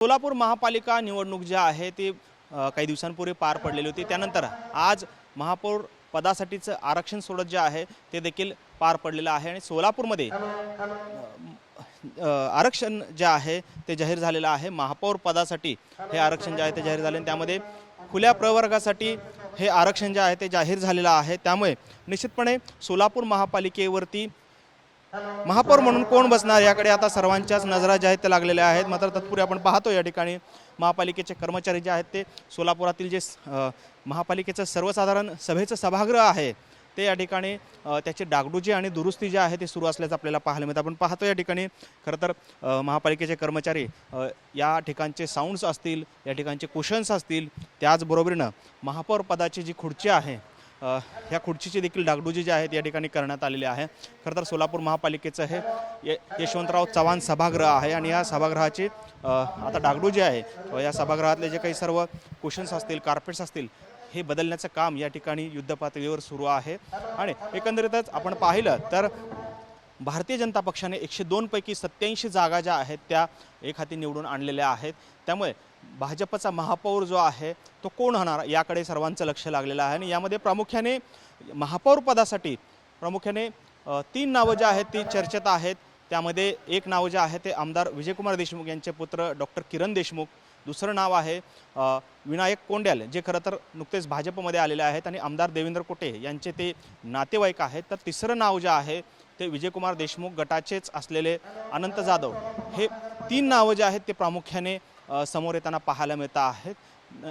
सोलापूर महापालिका निवडणूक जी आहे ती काही दिवसांपूर्वी पार पडलेली होती। त्यानंतर आज महापौर पदासाठीचं आरक्षण सोडत जे आहे ते देखील पार पडलेलं आहे आणि सोलापूरमध्ये आरक्षण जे आहे ते जाहीर झालेलं आहे। महापौर पदासाठी हे आरक्षण जे आहे ते जाहीर झाले आणि त्यामध्ये खुल्या प्रवर्गासाठी हे आरक्षण जे आहे ते जाहीर झालेलं आहे। त्यामुळे निश्चितपणे सोलापूर महापालिकेवरती महापौर म्हणून कोण बसणार याकडे आता सर्वांच्याच नजरा ज्या आहेत त्या लागलेल्या आहेत। मात्र तत्पूर्वी आपण पाहतो या ठिकाणी महापालिकेचे कर्मचारी जे आहेत ते सोलापुरातील जे महापालिकेचं सर्वसाधारण सभेचं सभागृह आहे ते या ठिकाणी त्याची डागडुजी आणि दुरुस्ती जी आहे ते सुरू असल्याचं आपल्याला पाहायला मिळतं। आपण पाहतो या ठिकाणी खरं तर महापालिकेचे कर्मचारी या ठिकाणचे साऊंड्स असतील, या ठिकाणचे कुशन्स असतील, त्याचबरोबरीनं महापौर पदाची जी खुर्ची आहे ह्या खुर्चीची देखील डागडुजी जी आहे या ठिकाणी करण्यात आलेली आहे। खरं तर सोलापूर महापालिकेचं हे यशवंतराव चव्हाण सभागृह आहे आणि या सभागृहाची आता डागडुजी आहे। या सभागृहातले जे काही सर्व कुशन्स असतील, कार्पेट्स असतील हे बदलण्याचं काम या ठिकाणी युद्धपातळीवर सुरू आहे। आणि एकंदरीतच आपण पाहिलं तर भारतीय जनता पक्षाने 102 पैकी 87 जागा ज्या आहेत त्या एक हाती निवडून आणलेल्या आहेत। त्यामुळे भाजपचा महापौर जो आहे तो कोण होणार याकडे सर्वांचं लक्ष लागलेलं आहे। आणि यामध्ये प्रामुख्याने महापौर पदासाठी प्रामुख्याने 3 नावं जी आहेत ती चर्चेत आहेत। त्यामध्ये एक नाव जे आहे ते आमदार विजयकुमार देशमुख यांचे पुत्र डॉक्टर किरण देशमुख, दुसरं नाव आहे विनायक कोंड्याल जे खरं तर नुकतेच भाजपमध्ये आलेले आहेत आणि आमदार देवेंद्र कोटे यांचे ते नातेवाईक आहेत। तर तिसरं नाव जे आहे ते विजयकुमार देशमुख गटाचेच असलेले अनंत जाधव, हे 3 नावं जे आहेत ते प्रामुख्याने समोर येताना पाहायला मिळत आहेत।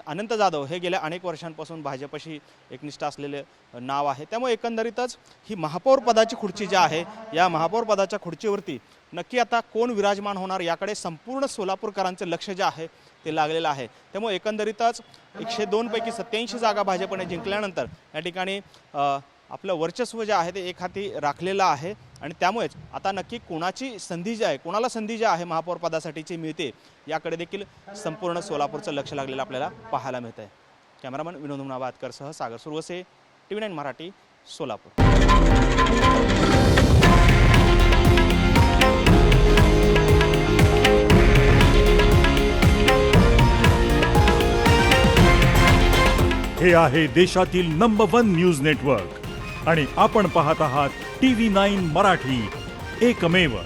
अनंत जाधव हे गेल्या अनेक वर्षांपासून भाजपशी एकनिष्ठ असलेले नाव आहे। त्यामुळे एकंदरीतच ही महापौर पदाची खुर्ची जी आहे या महापौर पदाच्या खुर्चीवरती नक्की आता कोण विराजमान होणार याकडे संपूर्ण सोलापूरकरांचं लक्ष जे आहे ते लागलेलं आहे। त्यामुळे एकंदरीतच 102 पैकी 87 जागा भाजपने जिंकल्यानंतर या ठिकाणी आपलं वर्चस्व जे आहे ते एक हाती राखलेलं आहे आणि त्यामुळेच आता नक्की कोणाची संधी जी आहे, कोणाला संधी जी आहे महापौर पदासाठीची मिळते याकडे देखील संपूर्ण सोलापूरचं लक्ष लागलेलं आपल्याला पाहायला मिळतं आहे। कॅमेरामन विनोद मुनाबादकरसह सागर सुरवसे, TV9 मराठी, सोलापूर। हे आहे देशातील नंबर 1 न्यूज नेटवर्क आणि आपण पाहत आहात TV9 मराठी, एकमेव।